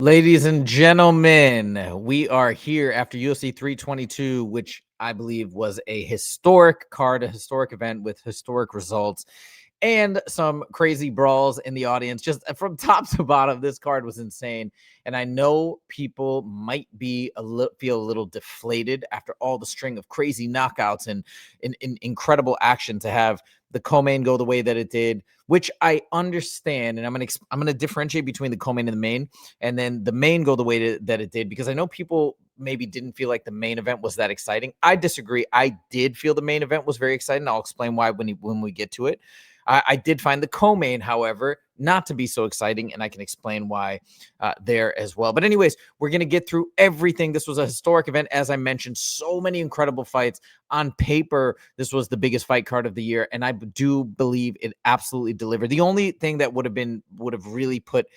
Ladies and gentlemen, we are here after UFC 322, which I believe was a historic card, a historic event with historic results and some crazy brawls in the audience. Just from top to bottom, this card was insane. And I know people might be feel a little deflated after all the string of crazy knockouts and incredible action to have the co-main go the way that it did, which I understand. And I'm gonna differentiate between the co-main and the main, and then the main go the way that it did, because I know people maybe didn't feel like the main event was that exciting. I disagree. I did feel the main event was very exciting. I'll explain why when we get to it. I did find the co-main, however, not to be so exciting, and I can explain why there as well. But anyways, we're going to get through everything. This was a historic event. As I mentioned, so many incredible fights. On paper, this was the biggest fight card of the year, and I do believe it absolutely delivered. The only thing that would have really put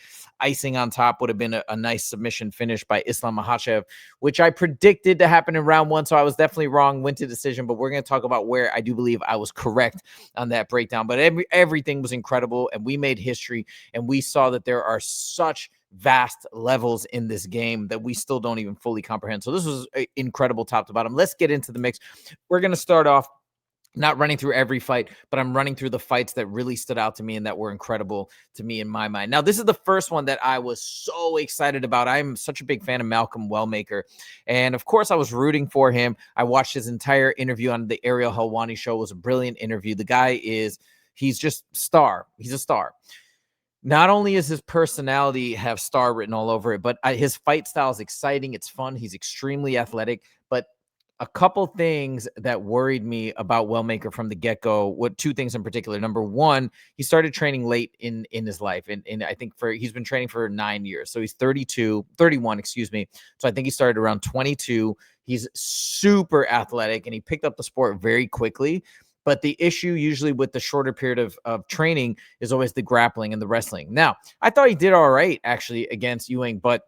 icing on top would have been a nice submission finish by Islam Makhachev, which I predicted to happen in round one, so I was definitely wrong, went to decision, but we're going to talk about where I do believe I was correct on that breakdown. But everything was incredible, and we made history, and we saw that there are such vast levels in this game that we still don't even fully comprehend. So this was incredible top to bottom. Let's get into the mix. We're going to start off not running through every fight, but I'm running through the fights that really stood out to me and that were incredible to me in my mind. Now, this is the first one that I was so excited about. I'm such a big fan of Malcolm Wellmaker. And of course, I was rooting for him. I watched his entire interview on the Ariel Helwani show. It was a brilliant interview. The guy he's just star. He's a star. Not only is his personality have star written all over it, but his fight style is exciting. It's fun. He's extremely athletic. But a couple things that worried me about Wellmaker from the get-go, two things in particular. Number one, he started training late in his life. And I think he's been training for 9 years. So he's 31, excuse me. So I think he started around 22. He's super athletic, and he picked up the sport very quickly. But the issue usually with the shorter period of training is always the grappling and the wrestling. Now, I thought he did all right, actually, against Ewing, but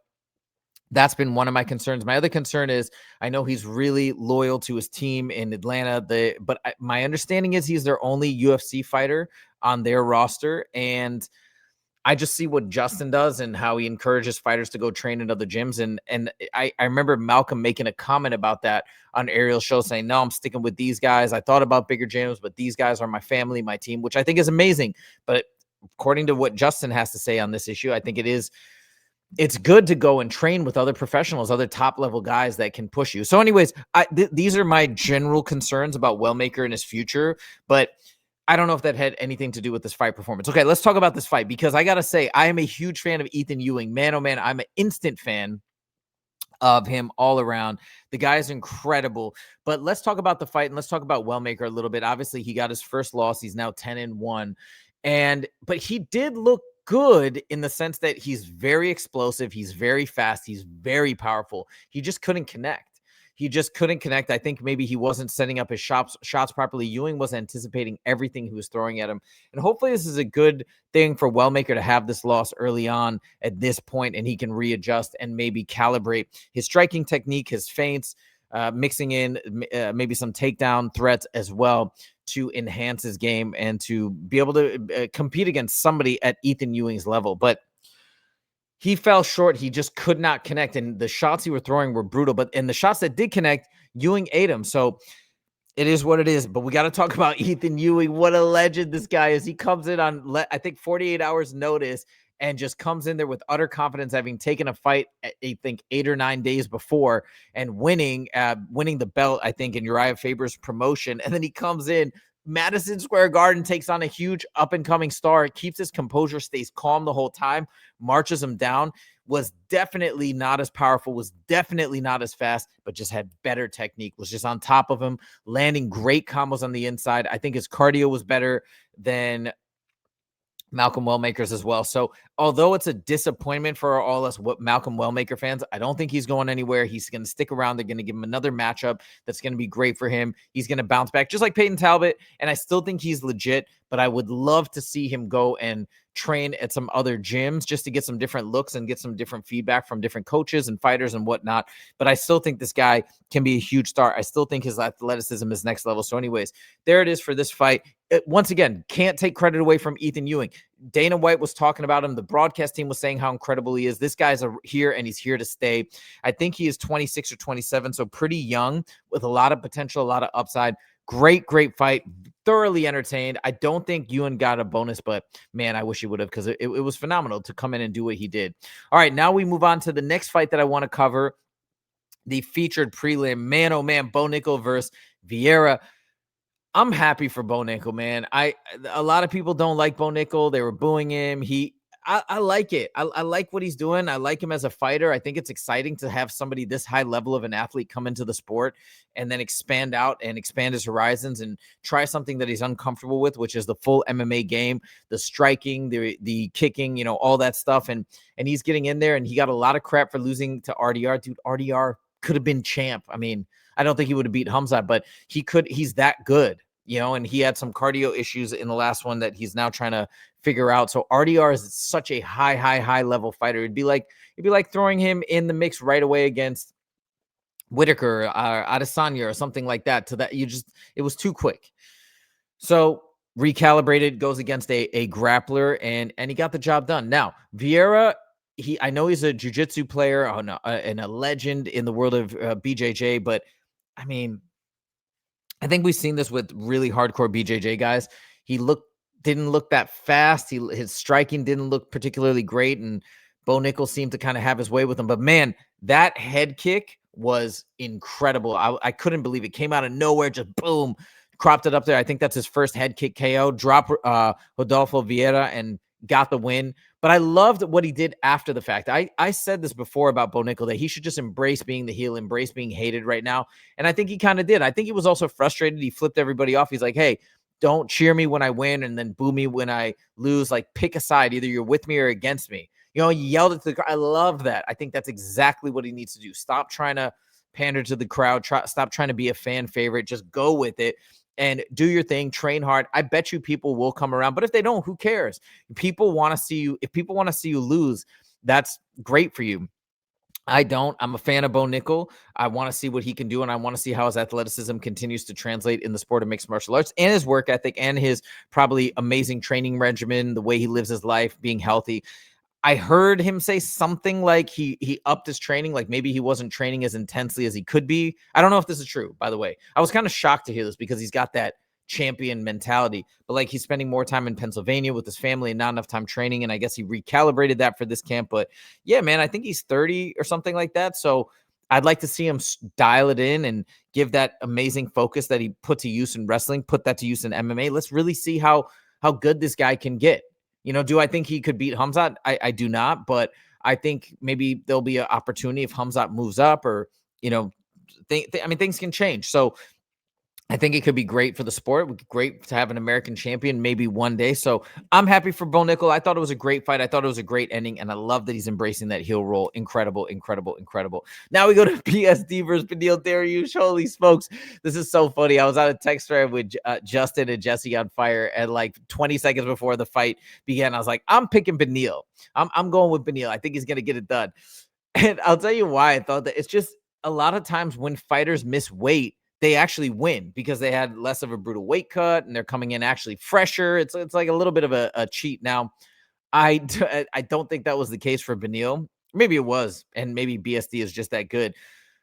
that's been one of my concerns. My other concern is I know he's really loyal to his team in Atlanta, but my understanding is he's their only UFC fighter on their roster, and I just see what Justin does and how he encourages fighters to go train in other gyms. And I remember Malcolm making a comment about that on Ariel's show, saying, no, I'm sticking with these guys. I thought about bigger gyms, but these guys are my family, my team, which I think is amazing. But according to what Justin has to say on this issue, I think it's good to go and train with other professionals, other top level guys that can push you. So anyways, these are my general concerns about Wellmaker and his future, but I don't know if that had anything to do with this fight performance. Okay, let's talk about this fight, because I got to say, I am a huge fan of Ethan Ewing. Man, oh man, I'm an instant fan of him all around. The guy is incredible. But let's talk about the fight, and let's talk about Wellmaker a little bit. Obviously, he got his first loss. He's now 10-1. But he did look good in the sense that he's very explosive. He's very fast. He's very powerful. He just couldn't connect. I think maybe he wasn't setting up his shots properly. Ewing was anticipating everything he was throwing at him. And hopefully this is a good thing for Wellmaker to have this loss early on at this point, and he can readjust and maybe calibrate his striking technique, his feints, mixing in maybe some takedown threats as well to enhance his game and to be able to compete against somebody at Ethan Ewing's level. But he fell short. He just could not connect. And the shots he was throwing were brutal. But in the shots that did connect, Ewing ate him. So it is what it is. But we got to talk about Ethan Ewing. What a legend this guy is. He comes in on, I think, 48 hours notice and just comes in there with utter confidence, having taken a fight, I think, 8 or 9 days before and winning the belt, I think, in Uriah Faber's promotion. And then he comes in, Madison Square Garden, takes on a huge up-and-coming star, keeps his composure, stays calm the whole time, marches him down, was definitely not as powerful, was definitely not as fast, but just had better technique, was just on top of him, landing great combos on the inside. I think his cardio was better than Malcolm Wellmaker's as well. So although it's a disappointment for all us Malcolm Wellmaker fans, I don't think he's going anywhere. He's going to stick around. They're going to give him another matchup that's going to be great for him. He's going to bounce back just like Peyton Talbot. And I still think he's legit, but I would love to see him go and train at some other gyms just to get some different looks and get some different feedback from different coaches and fighters and whatnot. But I still think this guy can be a huge star. I still think his athleticism is next level. So anyways, there it is for this fight. once again, can't take credit away from Ethan Ewing. Dana White was talking about him. The broadcast team was saying how incredible he is. This guy's here, and he's here to stay. I think he is 26 or 27, so pretty young with a lot of potential, a lot of upside. Great fight. Thoroughly entertained. I don't think Ewing got a bonus, but man, I wish he would have, because it was phenomenal to come in and do what he did. All right, now we move on to the next fight that I want to cover. The featured prelim, man, oh man, Bo Nickal versus Vieira. I'm happy for Bo Nickal, man. A lot of people don't like Bo Nickal. They were booing him. I like it. I like what he's doing. I like him as a fighter. I think it's exciting to have somebody this high level of an athlete come into the sport and then expand out and expand his horizons and try something that he's uncomfortable with, which is the full MMA game, the striking, the kicking, all that stuff. And he's getting in there, and he got a lot of crap for losing to RDR. Dude, RDR could have been champ. I mean, I don't think he would have beat Hamzat, but he's that good, and he had some cardio issues in the last one that he's now trying to figure out. So RDR is such a high level fighter. It'd be like throwing him in the mix right away against Whitaker, Adesanya, or something like that. It was too quick. So recalibrated, goes against a grappler, and he got the job done. Now, Vieira, I know he's a jiu-jitsu player and a legend in the world of BJJ, but I mean, I think we've seen this with really hardcore BJJ guys. He didn't look that fast. His striking didn't look particularly great, and Bo Nickal seemed to kind of have his way with him. But man, that head kick was incredible. I couldn't believe it. Came out of nowhere, just boom, cropped it up there. I think that's his first head kick KO. Dropped Rodolfo Vieira and got the win. But I loved what he did after the fact. I said this before about Bo Nickal, that he should just embrace being the heel, embrace being hated right now. And I think he kind of did. I think he was also frustrated. He flipped everybody off. He's like, hey, don't cheer me when I win and then boo me when I lose. Like, pick a side. Either you're with me or against me. He yelled at the crowd. I love that. I think that's exactly what he needs to do. Stop trying to pander to the crowd. Stop trying to be a fan favorite. Just go with it and do your thing. Train hard. I bet you people will come around. But if they don't, who cares? People want to see you. If people want to see you lose, that's great for you. I don't. I'm a fan of Bo Nickal. I want to see what he can do, and I want to see how his athleticism continues to translate in the sport of mixed martial arts, and his work ethic, and his probably amazing training regimen, the way he lives his life, being healthy. I heard him say something like he upped his training, like maybe he wasn't training as intensely as he could be. I don't know if this is true, by the way. I was kind of shocked to hear this because he's got that champion mentality, but like he's spending more time in Pennsylvania with his family and not enough time training. And I guess he recalibrated that for this camp. But yeah, man, I think he's 30 or something like that. So I'd like to see him dial it in and give that amazing focus that he put to use in wrestling, put that to use in MMA. Let's really see how good this guy can get. Do I think he could beat Hamzat? I do not, but I think maybe there'll be an opportunity if Hamzat moves up, or, things can change. So I think it could be great for the sport. Great to have an American champion maybe one day. So I'm happy for Bo Nickal. I thought it was a great fight. I thought it was a great ending, and I love that he's embracing that heel role. Incredible. Now we go to PSD versus Beneil Dariush. Holy smokes. This is so funny. I was on a text thread with Justin and Jesse on fire, and like 20 seconds before the fight began, I was like, I'm picking Beneil. I'm going with Beneil. I think he's going to get it done. And I'll tell you why I thought that. It's just a lot of times when fighters miss weight, they actually win because they had less of a brutal weight cut and they're coming in actually fresher. It's like a little bit of a cheat. Now, I don't think that was the case for Beneil. Maybe it was, and maybe BSD is just that good.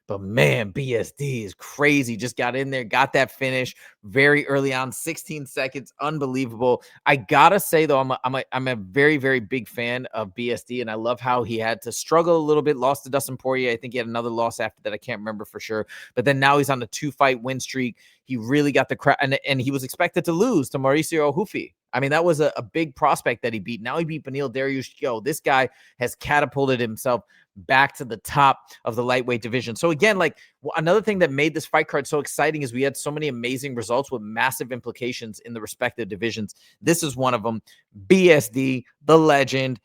But man, BSD is crazy. Just got in there, got that finish very early on, 16 seconds, unbelievable. I gotta say though, I'm a very, very big fan of BSD, and I love how he had to struggle a little bit. Lost to Dustin Poirier. I think he had another loss after that. I can't remember for sure. But then now he's on the 2-fight win streak. He really got the crowd, and he was expected to lose to Mauricio Ohufi. I mean, that was a big prospect that he beat. Now he beat Beneil Dariush. This guy has catapulted himself back to the top of the lightweight division. So again, like another thing that made this fight card so exciting is we had so many amazing results with massive implications in the respective divisions. This is one of them. BSD, the legend,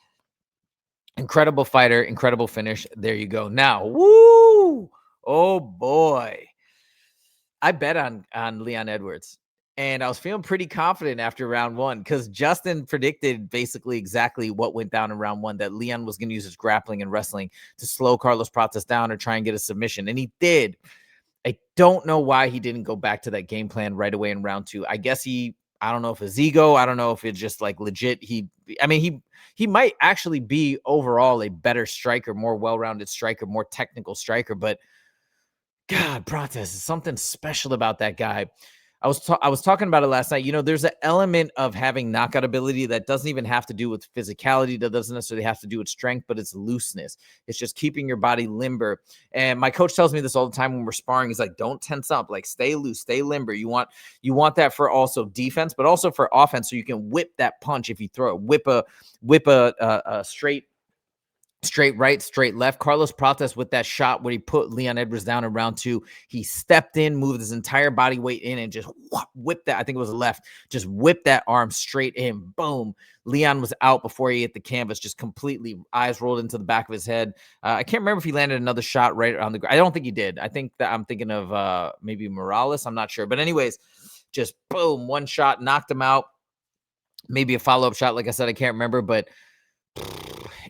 incredible fighter, incredible finish. There you go. Now, woo! Oh boy. I bet on Leon Edwards. And I was feeling pretty confident after round one because Justin predicted basically exactly what went down in round one, that Leon was going to use his grappling and wrestling to slow Carlos Prates down or try and get a submission. And he did. I don't know why he didn't go back to that game plan right away in round two. I guess he I don't know if it's ego. I don't know if it's just like legit. He might actually be overall a better striker, more well-rounded striker, more technical striker. But God, Prates is something special about that guy. I was talking about it last night. You know, there's an element of having knockout ability that doesn't even have to do with physicality, that doesn't necessarily have to do with strength, but it's looseness. It's just keeping your body limber. And my coach tells me this all the time when we're sparring. He's like, don't tense up, like stay loose, stay limber. You want that for also defense, but also for offense, so you can whip that punch if you throw it, whip a straight right, straight left. Carlos Prates with that shot where he put Leon Edwards down in round 2. He stepped in, moved his entire body weight in, and just whipped that. I think it was the left. Just whipped that arm straight in. Boom. Leon was out before he hit the canvas, just completely eyes rolled into the back of his head. I can't remember if he landed another shot right on the ground. I don't think he did. I think that I'm thinking of maybe Morales. I'm not sure. But anyways, just boom, one shot, knocked him out. Maybe a follow-up shot. Like I said, I can't remember, but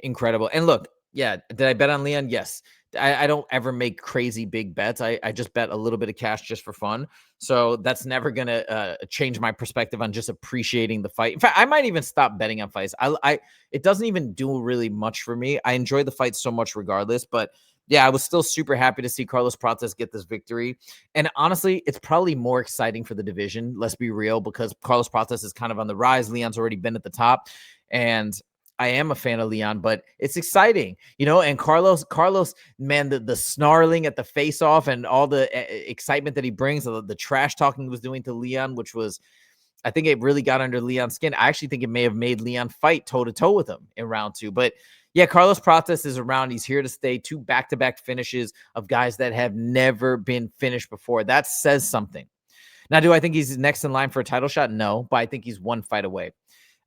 incredible. And look, yeah, did I bet on Leon? Yes. I don't ever make crazy big bets. I just bet a little bit of cash just for fun. So that's never going to change my perspective on just appreciating the fight. In fact, I might even stop betting on fights. It doesn't even do really much for me. I enjoy the fight so much regardless, but yeah, I was still super happy to see Carlos Prates get this victory. And honestly, it's probably more exciting for the division. Let's be real, because Carlos Prates is kind of on the rise. Leon's already been at the top, and I am a fan of Leon, but it's exciting, you know. And Carlos, man, the snarling at the face-off and all the excitement that he brings, the trash talking he was doing to Leon, which was, I think it really got under Leon's skin. I actually think it may have made Leon fight toe-to-toe with him in round 2. But yeah, Carlos Prates is around. He's here to stay. 2 back-to-back finishes of guys that have never been finished before. That says something. Now, do I think he's next in line for a title shot? No, but I think he's one fight away.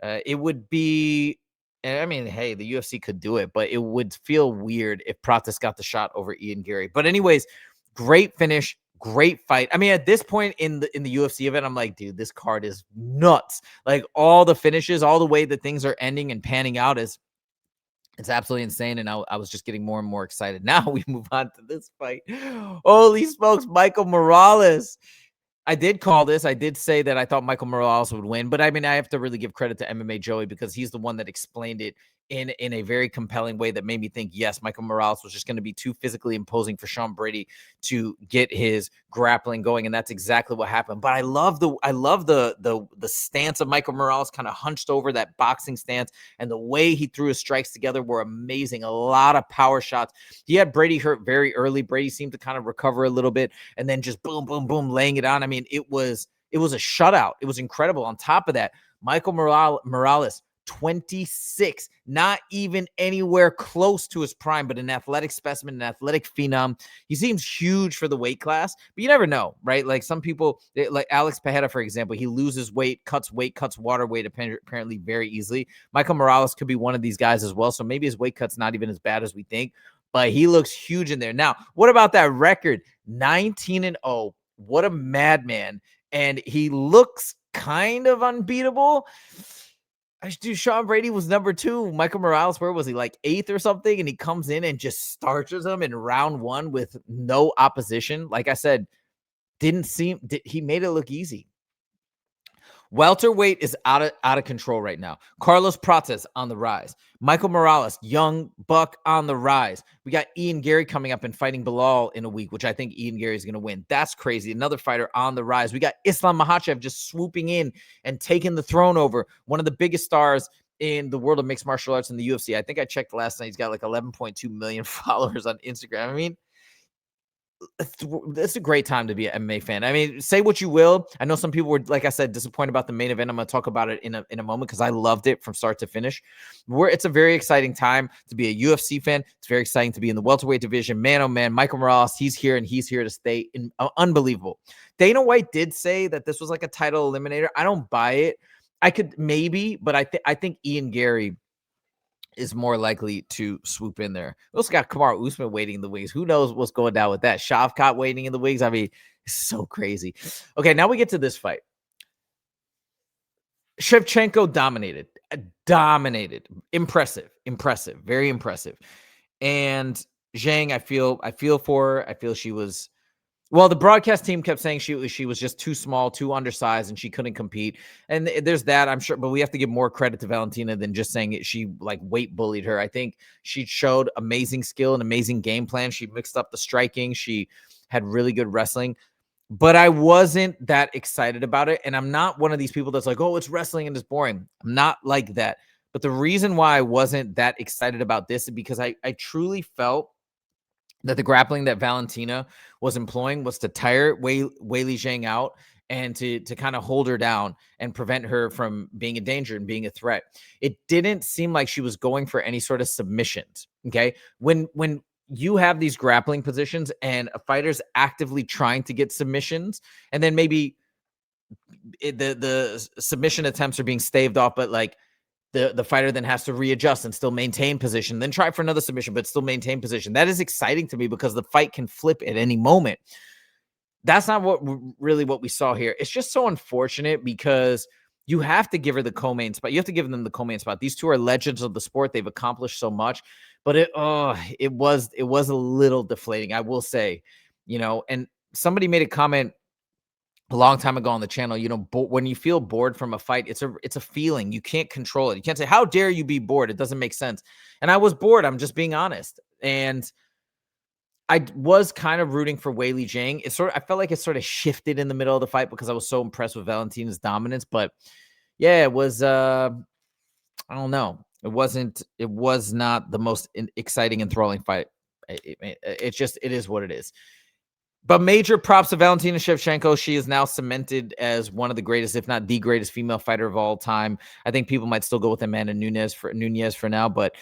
It would be, I mean, hey, the UFC could do it, but it would feel weird if Prates got the shot over Ian Gary. But anyways, great finish, great fight. I mean, at this point in the UFC event, I'm like, dude, this card is nuts. Like all the finishes, all the way that things are ending and panning out it's absolutely insane. And I was just getting more and more excited. Now we move on to this fight. Holy smokes, Michael Morales. I did call this. I did say that I thought Michael Morales would win, but I mean, I have to really give credit to MMA Joey, because he's the one that explained it in a very compelling way that made me think, yes, Michael Morales was just going to be too physically imposing for Sean Brady to get his grappling going, and that's exactly what happened. But I love the stance of Michael Morales, kind of hunched over, that boxing stance, and the way he threw his strikes together were amazing. A lot of power shots. He had Brady hurt very early. Brady seemed to kind of recover a little bit, and then just boom, boom, boom, laying it on. I mean, it was a shutout. It was incredible. On top of that, Michael Morales, 26, not even anywhere close to his prime, but an athletic specimen, an athletic phenom. He seems huge for the weight class, but you never know, right? Like some people, like Alex Pajeda, for example, he loses weight, cuts water weight apparently very easily. Michael Morales could be one of these guys as well, so maybe his weight cut's not even as bad as we think, but he looks huge in there. Now, what about that record? 19-0. What a madman. And he looks kind of unbeatable. Dude, Sean Brady was number 2. Michael Morales, where was he? Like 8th or something? And he comes in and just starches him in round 1 with no opposition. Like I said, he made it look easy. Welterweight is out of control right now. Carlos Prates on the rise. Michael Morales, young buck, on the rise. We got Ian Gary coming up and fighting Bilal in a week, which I think Ian Gary is going to win. That's crazy. Another fighter on the rise. We got Islam Makhachev just swooping in and taking the throne over. One of the biggest stars in the world of mixed martial arts in the UFC. I think I checked last night. He's got like 11.2 million followers on Instagram. I mean, it's a great time to be an MMA fan. I mean, say what you will. I know some people were, like I said, disappointed about the main event. I'm going to talk about it in a moment, because I loved it from start to finish. It's a very exciting time to be a UFC fan. It's very exciting to be in the welterweight division. Man, oh man, Michael Morales, he's here and he's here to stay. Unbelievable. Dana White did say that this was like a title eliminator. I don't buy it. I could maybe, but I think Ian Gary is more likely to swoop in there. We also got Kamaru Usman waiting in the wings. Who knows what's going down with that? Shavkat waiting in the wings. I mean, it's so crazy. Okay, now we get to this fight. Shevchenko dominated. Impressive, very impressive. And Zhang, I feel for her. I feel she was Well, the broadcast team kept saying she was just too small, too undersized, and she couldn't compete. And there's that, I'm sure, but we have to give more credit to Valentina than just saying she like weight bullied her. I think she showed amazing skill and amazing game plan. She mixed up the striking. She had really good wrestling, but I wasn't that excited about it. And I'm not one of these people that's like, oh, it's wrestling and it's boring. I'm not like that. But the reason why I wasn't that excited about this is because I truly felt that the grappling that Valentina was employing was to tire Weili Zhang out and to kind of hold her down and prevent her from being a danger and being a threat. It didn't seem like she was going for any sort of submissions. Okay. When you have these grappling positions and a fighter's actively trying to get submissions, and then maybe the submission attempts are being staved off, but like the fighter then has to readjust and still maintain position, then try for another submission, but still maintain position. That is exciting to me because the fight can flip at any moment. That's not what we saw here. It's just so unfortunate because you have to give her the co-main spot. You have to give them the co-main spot. These two are legends of the sport. They've accomplished so much, but it was a little deflating, I will say, and somebody made a comment a long time ago on the channel, when you feel bored from a fight, it's a feeling. You can't control it. You can't say, how dare you be bored? It doesn't make sense. And I was bored. I'm just being honest. And I was kind of rooting for Weili Zhang. I felt like it sort of shifted in the middle of the fight because I was so impressed with Valentina's dominance. But yeah, it was, I don't know. It was not the most exciting, enthralling fight. It is what it is. But major props to Valentina Shevchenko. She is now cemented as one of the greatest, if not the greatest female fighter of all time. I think people might still go with Amanda Nunes for now, but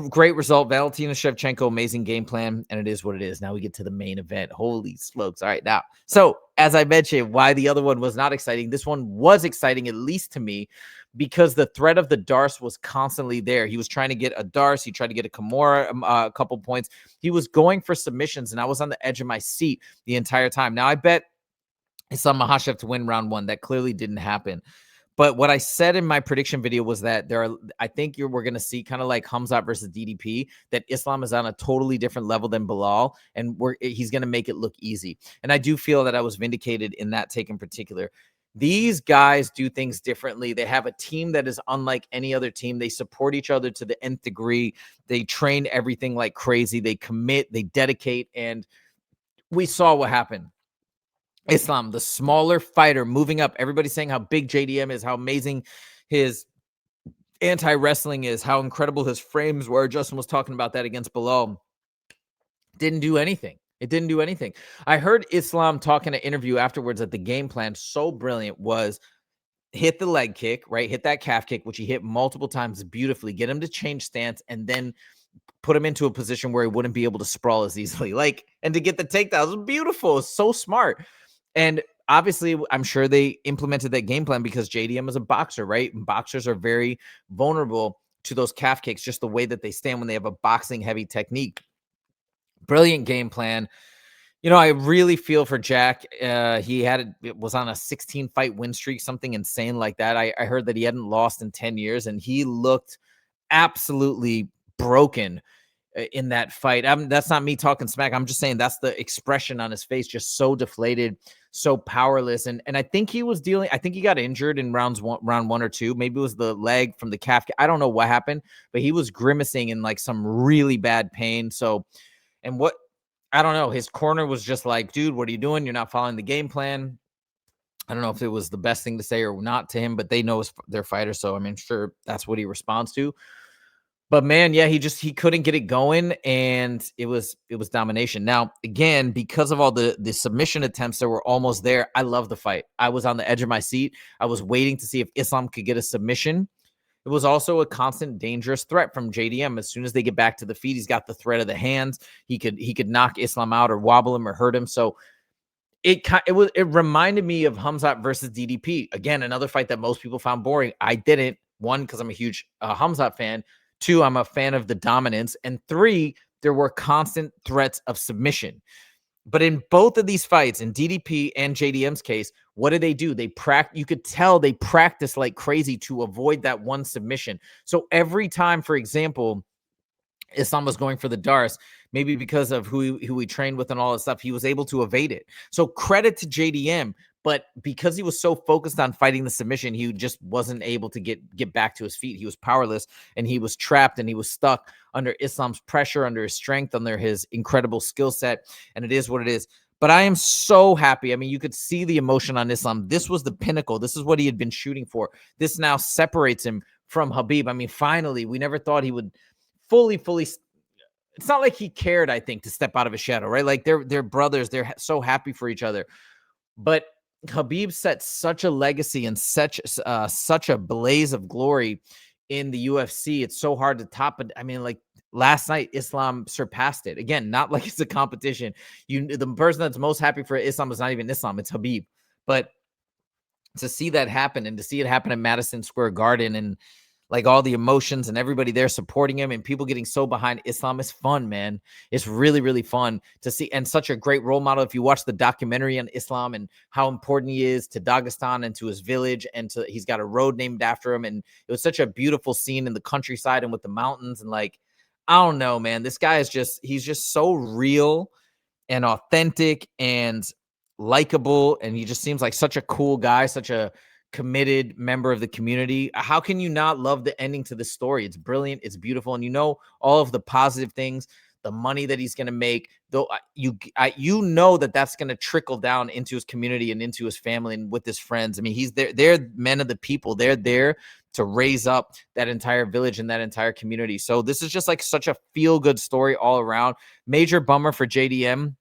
great result. Valentina Shevchenko, amazing game plan, and it is what it is. Now we get to the main event. Holy smokes. All right, now. So, as I mentioned, why the other one was not exciting, this one was exciting, at least to me, because the threat of the Darce was constantly there. He was trying to get a Darce. He tried to get a Kimura a couple points. He was going for submissions, and I was on the edge of my seat the entire time. Now, I bet Islam Makhachev to win round one. That clearly didn't happen. But what I said in my prediction video was that I think we're going to see kind of like Khamzat versus DDP, that Islam is on a totally different level than Belal, and he's going to make it look easy. And I do feel that I was vindicated in that take in particular. These guys do things differently. They have a team that is unlike any other team. They support each other to the nth degree. They train everything like crazy. They commit, they dedicate, and we saw what happened. Islam, the smaller fighter, moving up. Everybody's saying how big JDM is, how amazing his anti-wrestling is, how incredible his frames were. Justin was talking about that against Belal. Didn't do anything. It didn't do anything. I heard Islam talk in an interview afterwards that the game plan, so brilliant, was hit the leg kick, right? Hit that calf kick, which he hit multiple times beautifully, get him to change stance, and then put him into a position where he wouldn't be able to sprawl as easily. And to get the takedowns was beautiful. It's so smart. And obviously, I'm sure they implemented that game plan because JDM is a boxer, right? And boxers are very vulnerable to those calf kicks, just the way that they stand when they have a boxing heavy technique. Brilliant game plan. I really feel for Jack. He was on a 16 fight win streak, something insane like that. I heard that he hadn't lost in 10 years, and he looked absolutely broken in that fight. That's not me talking smack. I'm just saying that's the expression on his face, just so deflated, so powerless. And I think he got injured in round one or two. Maybe it was the leg from the calf. I don't know what happened, but he was grimacing in like some really bad pain. So, I don't know. His corner was just like, dude, what are you doing? You're not following the game plan. I don't know if it was the best thing to say or not to him, but they know their fighter. So, I mean, sure, that's what he responds to. But man, yeah, he couldn't get it going, and it was domination. Now, again, because of all the submission attempts that were almost there, I love the fight. I was on the edge of my seat. I was waiting to see if Islam could get a submission. It was also a constant dangerous threat from JDM. As soon as they get back to the feet, he's got the threat of the hands. He could knock Islam out or wobble him or hurt him. So it reminded me of Khamzat versus DDP. Again, another fight that most people found boring. I didn't. One, because I'm a huge Khamzat fan. Two, I'm a fan of the dominance. And three, there were constant threats of submission. But in both of these fights, in DDP and JDM's case, what did they do? You could tell they practiced like crazy to avoid that one submission. So every time, for example, Islam was going for the darts, maybe because of who he trained with and all that stuff, he was able to evade it. So credit to JDM, but because he was so focused on fighting the submission, he just wasn't able to get back to his feet. He was powerless, and he was trapped, and he was stuck under Islam's pressure, under his strength, under his incredible skill set, and it is what it is. But I am so happy. I mean, you could see the emotion on Islam. This was the pinnacle. This is what he had been shooting for. This now separates him from Khabib. I mean, finally, we never thought he would fully. It's not like he cared, I think, to step out of his shadow, right? Like they're brothers. They're so happy for each other. But Khabib set such a legacy and such a blaze of glory in the UFC. It's so hard to top it. I mean, like last night, Islam surpassed it. Again, not like it's a competition. The person that's most happy for Islam is not even Islam, it's Khabib. But to see that happen, and to see it happen at Madison Square Garden, and like all the emotions and everybody there supporting him and people getting so behind Islam is fun, man. It's really, really fun to see, and such a great role model. If you watch the documentary on Islam and how important he is to Dagestan and to his village, and he's got a road named after him. And it was such a beautiful scene in the countryside and with the mountains. And like, I don't know, man, this guy is he's just so real and authentic and likable. And he just seems like such a cool guy, such a committed member of the community. How can you not love the ending to this story? It's brilliant. It's beautiful. And you know, all of the positive things, the money that he's going to make, though, you know that's going to trickle down into his community and into his family and with his friends. I mean, he's there. They're men of the people. They're there to raise up that entire village and that entire community. So this is just like such a feel-good story all around. Major bummer for JDM.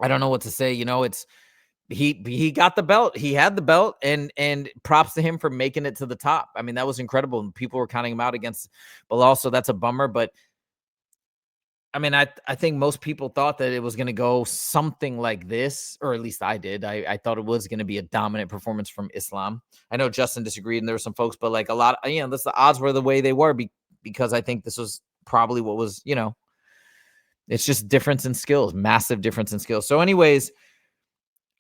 I don't know what to say. You know, he got the belt. He had the belt, and props to him for making it to the top. I mean, that was incredible. And people were counting him out against Bilal, so that's a bummer. But I mean, I think most people thought that it was going to go something like this, or at least I did. I thought it was going to be a dominant performance from Islam. I know Justin disagreed, and there were some folks, but like a lot, you know, the odds were the way they were because I think this was probably what was, you know, it's just difference in skills, massive difference in skills. So anyways,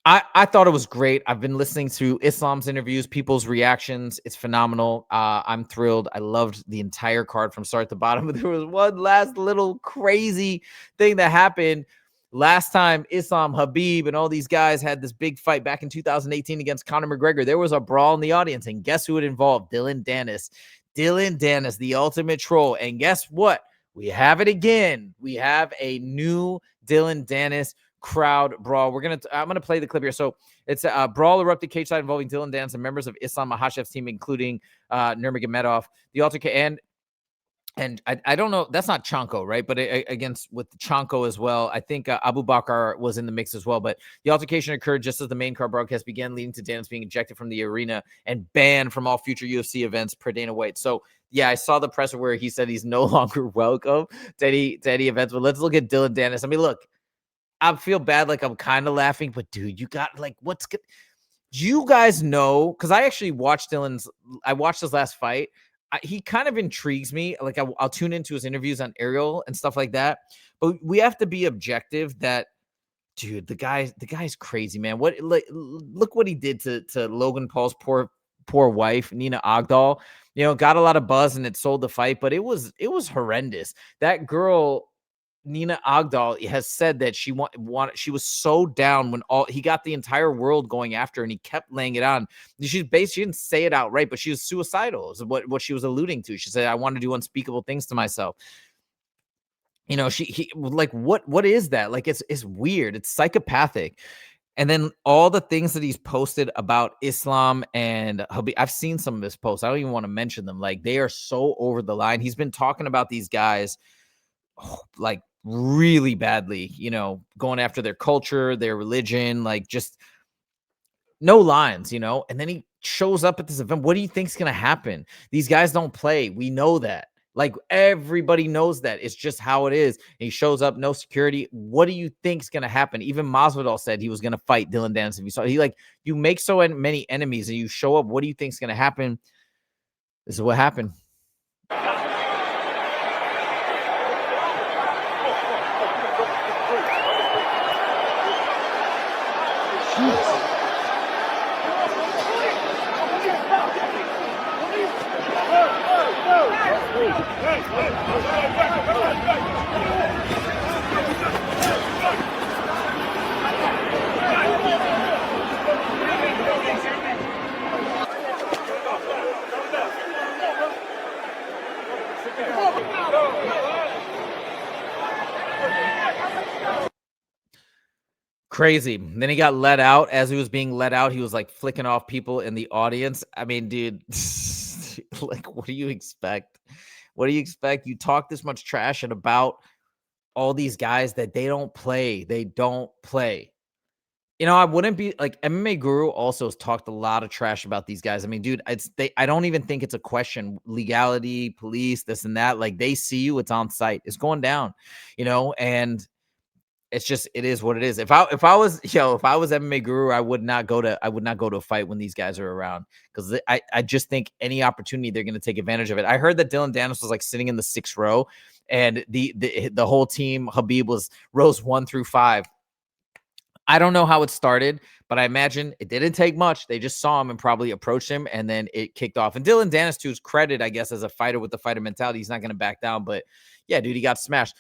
I thought it was great. I've been listening to Islam's interviews, people's reactions. It's phenomenal. I'm thrilled. I loved the entire card from start to bottom. But there was one last little crazy thing that happened last time. Islam, Khabib, and all these guys had this big fight back in 2018 against Conor McGregor. There was a brawl in the audience, and guess who it involved? Dillon Danis. Dillon Danis, the ultimate troll. And guess what? We have it again. We have a new Dillon Danis crowd brawl. I'm gonna play the clip here. So it's a brawl erupted cageside involving Dillon Danis and members of Islam Makhachev's team, including Nurmagomedov. The altercation and I don't know, that's not Chanko, right? But against with Chanko as well. I think Abu Bakr was in the mix as well. But the altercation occurred just as the main card broadcast began, leading to Danis being ejected from the arena and banned from all future UFC events per Dana White. So yeah, I saw the presser where he said he's no longer welcome to any events. But let's look at Dillon Danis. I mean, look, I feel bad, like I'm kind of laughing, but dude, you got like, what's good? You guys know, because I actually watched I watched his last fight. He kind of intrigues me. Like I'll tune into his interviews on Ariel and stuff like that. But we have to be objective that, dude, the guy's crazy, man. Look what he did to Logan Paul's poor wife, Nina Agdal. You know, got a lot of buzz and it sold the fight, but it was horrendous. That girl, Nina Agdal, has said that she was so down when he got the entire world going after her, and he kept laying it on. She didn't say it outright, but she was suicidal is what she was alluding to. She said, I want to do unspeakable things to myself. You know, he like, what is that? Like, it's weird. It's psychopathic. And then all the things that he's posted about Islam and Khabib, I've seen some of his posts. I don't even want to mention them. Like, they are so over the line. He's been talking about these guys like really badly, you know, going after their culture, their religion, like just no lines, you know. And then he shows up at this event. What do you think's going to happen? These guys don't play. We know that. Like, everybody knows that. It's just how it is. And he shows up, no security. What do you think's going to happen? Even Masvidal said he was going to fight Dillon Danis. If you saw, you make so many enemies and you show up. What do you think's going to happen? This is what happened. Crazy. Then he got let out. As he was being let out, he was like flicking off people in the audience. I mean, dude, like, what do you expect? What do you expect? You talk this much trash and about all these guys that they don't play. They don't play. You know, I wouldn't be like MMA Guru also has talked a lot of trash about these guys. I mean, dude, I don't even think it's a question. Legality, police, this and that. Like they see you, it's on site. It's going down, and it's just it is what it is. If I was if I was MMA Guru, I would not go to a fight when these guys are around because I just think any opportunity they're going to take advantage of it. I heard that Dylan Danis was like sitting in the 6th row, and the whole team Khabib was rows 1 through 5. I don't know how it started, but I imagine it didn't take much. They just saw him and probably approached him, and then it kicked off. And Dylan Danis, to his credit, I guess, as a fighter with the fighter mentality, he's not going to back down. But yeah, dude, he got smashed.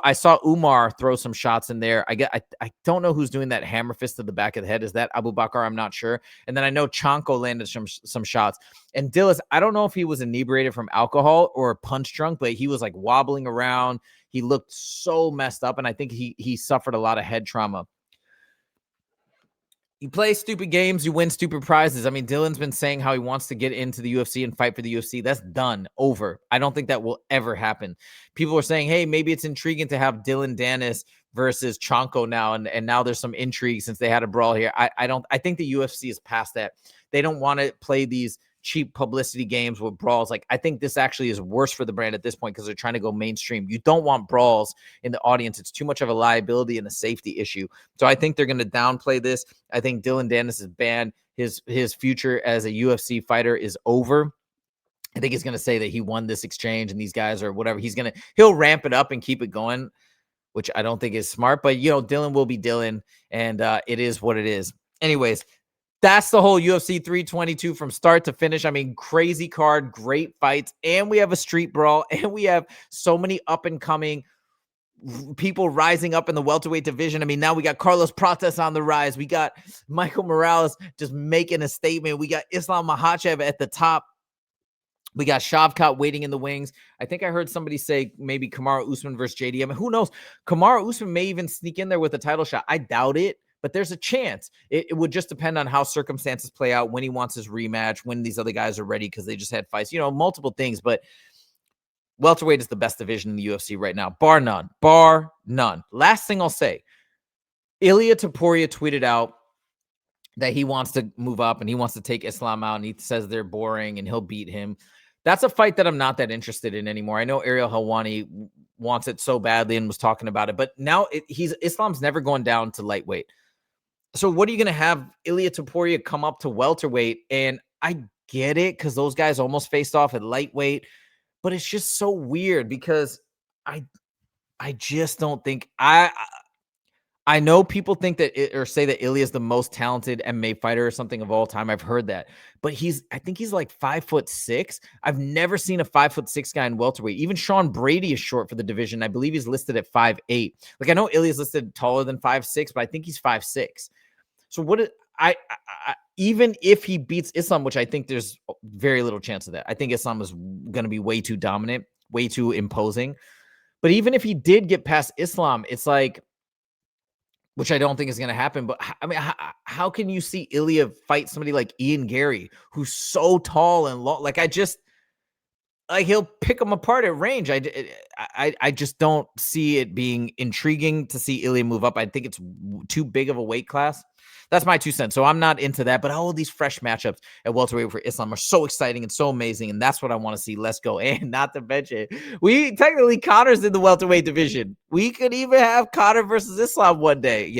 I saw Umar throw some shots in there. I don't know who's doing that hammer fist to the back of the head. Is that Abu Bakr? I'm not sure. And then I know Chanko landed some shots. And Dillis, I don't know if he was inebriated from alcohol or punch drunk, but he was like wobbling around. He looked so messed up, and I think he suffered a lot of head trauma. You play stupid games, you win stupid prizes. I mean, Dylan's been saying how he wants to get into the UFC and fight for the UFC. That's done, over. I don't think that will ever happen. People are saying, hey, maybe it's intriguing to have Dylan Danis versus Chanko now, and now there's some intrigue since they had a brawl here. I think the UFC is past that. They don't want to play these cheap publicity games with brawls. Like, I think this actually is worse for the brand at this point because they're trying to go mainstream. You don't want brawls in the audience. It's too much of a liability and a safety issue. So I think they're going to downplay this. I think Dylan Danis is banned. His future as a UFC fighter is over. I think he's going to say that he won this exchange and these guys are whatever. He'll ramp it up and keep it going, which I don't think is smart. But, Dylan will be Dylan, and it is what it is. Anyways, that's the whole UFC 322 from start to finish. I mean, crazy card, great fights, and we have a street brawl, and we have so many up-and-coming people rising up in the welterweight division. I mean, now we got Carlos Prates on the rise. We got Michael Morales just making a statement. We got Islam Makhachev at the top. We got Shavkat waiting in the wings. I think I heard somebody say maybe Kamaru Usman versus JDM. Who knows? Kamaru Usman may even sneak in there with a title shot. I doubt it, but there's a chance. It would just depend on how circumstances play out, when he wants his rematch, when these other guys are ready because they just had fights, multiple things. But welterweight is the best division in the UFC right now, bar none. Bar none. Last thing I'll say, Ilia Topuria tweeted out that he wants to move up and he wants to take Islam out, and he says they're boring and he'll beat him. That's a fight that I'm not that interested in anymore. I know Ariel Helwani wants it so badly and was talking about it, but now Islam's never going down to lightweight. So what are you going to have Ilia Topuria come up to welterweight? And I get it because those guys almost faced off at lightweight, but it's just so weird because I just don't think I know people think that or say that Ilya is the most talented MMA fighter or something of all time. I've heard that, but I think he's like 5'6". I've never seen a 5'6" guy in welterweight. Even Sean Brady is short for the division. I believe he's listed at 5'8". Like, I know Ilya's listed taller than 5'6", but I think he's 5'6". So I even if he beats Islam, which I think there's very little chance of that. I think Islam is going to be way too dominant, way too imposing. But even if he did get past Islam, it's like, which I don't think is going to happen. But I mean, how can you see Ilya fight somebody like Ian Gary, who's so tall and long? Like, he'll pick him apart at range. I just don't see it being intriguing to see Ilya move up. I think it's too big of a weight class. That's my 2 cents. So I'm not into that. But all these fresh matchups at welterweight for Islam are so exciting and so amazing. And that's what I want to see. Let's go. And not to mention, Connor's in the welterweight division. We could even have Connor versus Islam one day,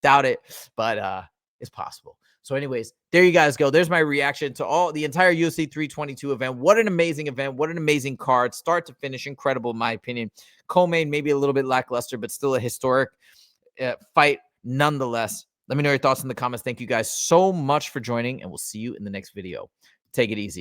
doubt it, but it's possible. So anyways, there you guys go. There's my reaction to the entire UFC 322 event. What an amazing event. What an amazing card. Start to finish. Incredible, in my opinion. Co-main, maybe a little bit lackluster, but still a historic fight nonetheless. Let me know your thoughts in the comments. Thank you guys so much for joining, and we'll see you in the next video. Take it easy.